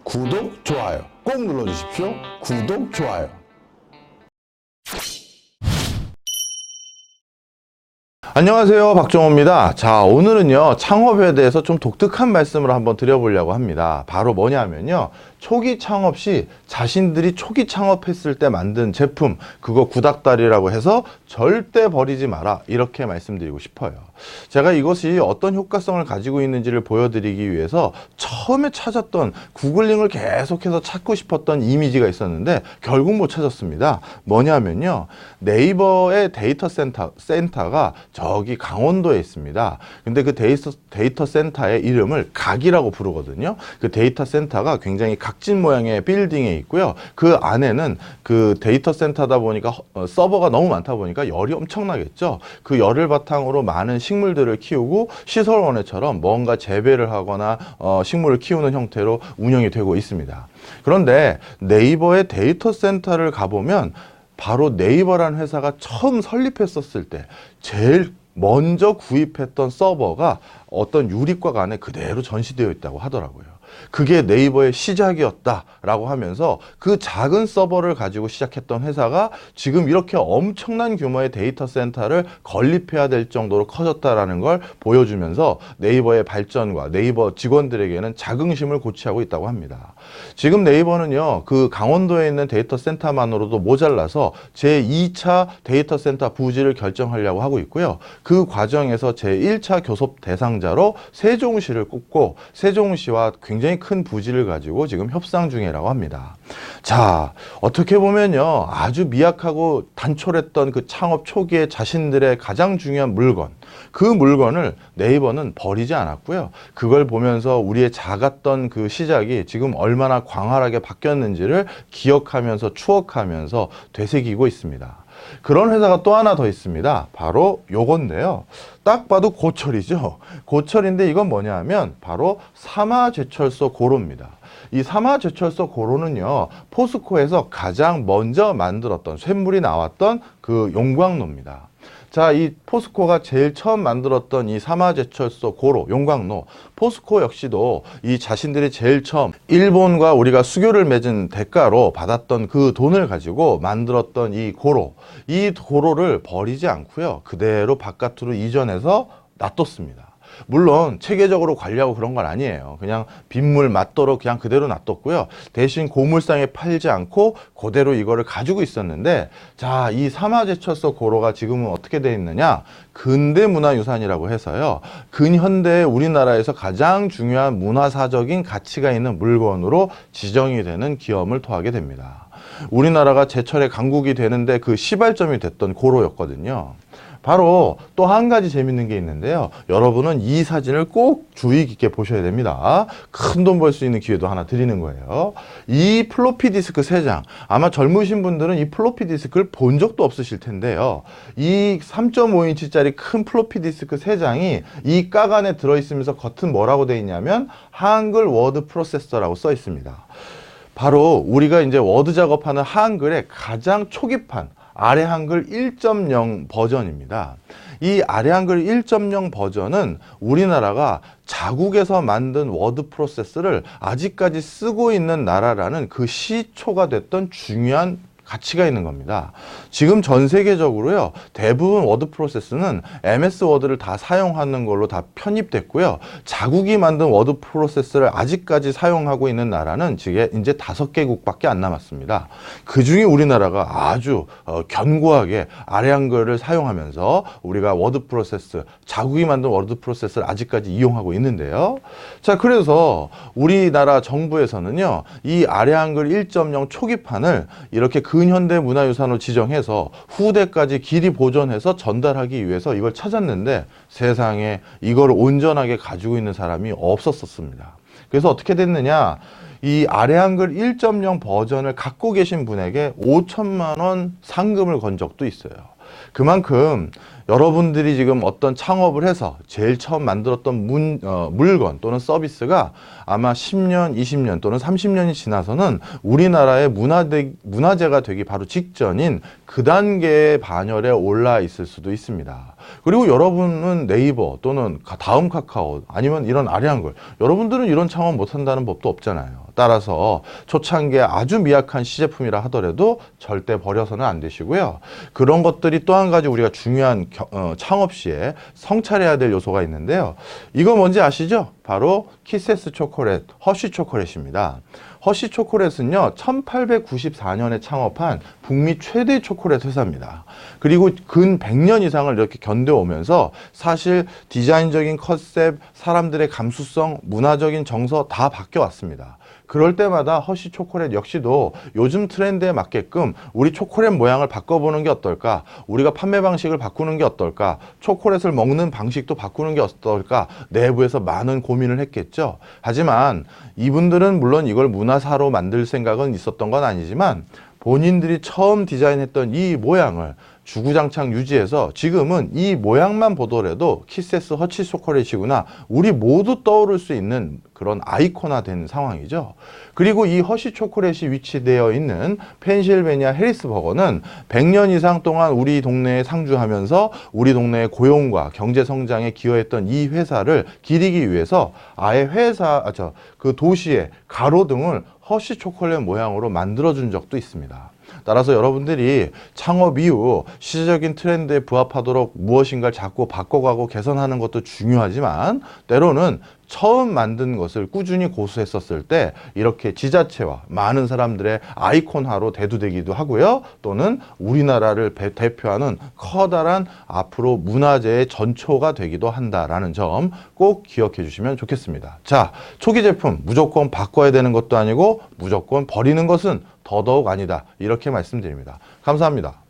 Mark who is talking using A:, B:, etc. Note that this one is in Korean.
A: 구독, 좋아요 꼭 눌러주십시오. 구독, 좋아요. 안녕하세요, 박종호입니다. 자, 오늘은요 창업에 대해서 좀 독특한 말씀을 한번 드려보려고 합니다. 바로 뭐냐면요, 초기 창업 시 자신들이 초기 창업했을 때 만든 제품, 그거 구닥다리라고 해서 절대 버리지 마라, 이렇게 말씀드리고 싶어요. 제가 이것이 어떤 효과성을 가지고 있는지를 보여드리기 위해서 처음에 찾았던, 구글링을 계속해서 찾고 싶었던 이미지가 있었는데 결국 못 찾았습니다. 뭐냐면요, 네이버의 데이터 센터가 저기 강원도에 있습니다. 근데 그 데이터 센터의 이름을 각이라고 부르거든요. 그 데이터 센터가 굉장히 각진 모양의 빌딩에 있고요. 그 안에는 그 데이터 센터다 보니까 서버가 너무 많다 보니까 열이 엄청나겠죠. 그 열을 바탕으로 많은 식물들을 키우고 시설원에처럼 뭔가 재배를 하거나 식물을 키우는 형태로 운영이 되고 있습니다. 그런데 네이버의 데이터 센터를 가보면 바로 네이버라는 회사가 처음 설립했었을 때 제일 먼저 구입했던 서버가 어떤 유리곽 안에 그대로 전시되어 있다고 하더라고요. 그게 네이버의 시작이었다라고 하면서 그 작은 서버를 가지고 시작했던 회사가 지금 이렇게 엄청난 규모의 데이터 센터를 건립해야 될 정도로 커졌다라는 걸 보여주면서 네이버의 발전과 네이버 직원들에게는 자긍심을 고취하고 있다고 합니다. 지금 네이버는요, 그 강원도에 있는 데이터 센터만으로도 모자라서 제2차 데이터 센터 부지를 결정하려고 하고 있고요. 그 과정에서 제1차 교섭 대상자로 세종시를 꼽고 세종시와 굉장히 큰 부지를 가지고 지금 협상 중이라고 합니다. 자, 어떻게 보면요, 아주 미약하고 단촐했던 그 창업 초기에 자신들의 가장 중요한 물건, 그 물건을 네이버는 버리지 않았고요. 그걸 보면서 우리의 작았던 그 시작이 지금 얼마나 광활하게 바뀌었는지를 기억하면서 추억하면서 되새기고 있습니다. 그런 회사가 또 하나 더 있습니다. 바로 요건데요. 딱 봐도 고철이죠. 고철인데 이건 뭐냐 하면 바로 삼화제철소 고로입니다. 이 삼화제철소 고로는요, 포스코에서 가장 먼저 만들었던, 쇳물이 나왔던 그 용광로입니다. 자, 이 포스코가 제일 처음 만들었던 이 삼화제철소 고로, 용광로, 포스코 역시도 이 자신들이 제일 처음 일본과 우리가 수교를 맺은 대가로 받았던 그 돈을 가지고 만들었던 이 고로를 버리지 않고요, 그대로 바깥으로 이전해서 놔뒀습니다. 물론 체계적으로 관리하고 그런 건 아니에요. 그냥 빗물 맞도록 그냥 그대로 놔뒀고요. 대신 고물상에 팔지 않고 그대로 이거를 가지고 있었는데, 자, 이 삼화제철소 고로가 지금은 어떻게 되어 있느냐, 근대문화유산이라고 해서요, 근현대에 우리나라에서 가장 중요한 문화사적인 가치가 있는 물건으로 지정이 되는 기염을 토하게 됩니다. 우리나라가 제철의 강국이 되는데 그 시발점이 됐던 고로였거든요. 바로 또 한 가지 재밌는 게 있는데요. 여러분은 이 사진을 꼭 주의 깊게 보셔야 됩니다. 큰 돈 벌 수 있는 기회도 하나 드리는 거예요. 이 플로피 디스크 3장, 아마 젊으신 분들은 이 플로피 디스크를 본 적도 없으실 텐데요. 이 3.5인치짜리 큰 플로피 디스크 3장이 이 각 안에 들어있으면서 겉은 뭐라고 되어 있냐면 한글 워드 프로세서라고 써 있습니다. 바로 우리가 이제 워드 작업하는 한글의 가장 초기판, 아래 한글 1.0 버전입니다. 이 아래 한글 1.0 버전은 우리나라가 자국에서 만든 워드 프로세스를 아직까지 쓰고 있는 나라라는 그 시초가 됐던 중요한 가치가 있는 겁니다. 지금 전 세계적으로요, 대부분 워드 프로세스는 MS 워드를 다 사용하는 걸로 다 편입됐고요. 자국이 만든 워드 프로세스를 아직까지 사용하고 있는 나라는 이제 5개국밖에 안 남았습니다. 그 중에 우리나라가 아주 견고하게 아래 한글을 사용하면서 우리가 워드 프로세스, 자국이 만든 워드 프로세스를 아직까지 이용하고 있는데요. 자, 그래서 우리나라 정부에서는요, 이 아래 한글 1.0 초기판을 이렇게 근현대 문화유산으로 지정해서 후대까지 길이 보존해서 전달하기 위해서 이걸 찾았는데 세상에 이걸 온전하게 가지고 있는 사람이 없었습니다. 그래서 어떻게 됐느냐, 이 아래 한글 1.0 버전을 갖고 계신 분에게 5천만 원 상금을 건 적도 있어요. 그만큼 여러분들이 지금 어떤 창업을 해서 제일 처음 만들었던 물건 또는 서비스가 아마 10년, 20년 또는 30년이 지나서는 우리나라의 문화재가 되기 바로 직전인 그 단계의 반열에 올라 있을 수도 있습니다. 그리고 여러분은 네이버 또는 다음 카카오 아니면 이런 아리랑글, 여러분들은 이런 창업 못한다는 법도 없잖아요. 따라서 초창기에 아주 미약한 시제품이라 하더라도 절대 버려서는 안 되시고요. 그런 것들이 또 한 가지 우리가 중요한 창업 시에 성찰해야 될 요소가 있는데요. 이거 뭔지 아시죠? 바로 키세스 초콜릿, 허쉬 초콜릿입니다. 허쉬 초콜릿은요, 1894년에 창업한 북미 최대 초콜릿 회사입니다. 그리고 근 100년 이상을 이렇게 견뎌오면서 사실 디자인적인 컨셉, 사람들의 감수성, 문화적인 정서 다 바뀌어왔습니다. 그럴 때마다 허쉬 초콜릿 역시도 요즘 트렌드에 맞게끔 우리 초콜릿 모양을 바꿔보는 게 어떨까? 우리가 판매 방식을 바꾸는 게 어떨까? 초콜릿을 먹는 방식도 바꾸는 게 어떨까? 내부에서 많은 고민을 했겠죠. 하지만 이분들은 물론 이걸 문화사로 만들 생각은 있었던 건 아니지만 본인들이 처음 디자인했던 이 모양을 주구장창 유지해서 지금은 이 모양만 보더라도 키세스 허쉬 초콜릿이구나, 우리 모두 떠오를 수 있는 그런 아이콘화된 상황이죠. 그리고 이 허쉬 초콜릿이 위치되어 있는 펜실베니아 해리스버거는 100년 이상 동안 우리 동네에 상주하면서 우리 동네의 고용과 경제 성장에 기여했던 이 회사를 기리기 위해서 아예 그 도시의 가로등을 허쉬 초콜릿 모양으로 만들어준 적도 있습니다. 따라서 여러분들이 창업 이후 시대적인 트렌드에 부합하도록 무엇인가를 자꾸 바꿔가고 개선하는 것도 중요하지만 때로는 처음 만든 것을 꾸준히 고수했었을 때 이렇게 지자체와 많은 사람들의 아이콘화로 대두되기도 하고요. 또는 우리나라를 대표하는 커다란 앞으로 문화재의 전초가 되기도 한다라는 점 꼭 기억해 주시면 좋겠습니다. 자, 초기 제품 무조건 바꿔야 되는 것도 아니고 무조건 버리는 것은 더더욱 아니다. 이렇게 말씀드립니다. 감사합니다.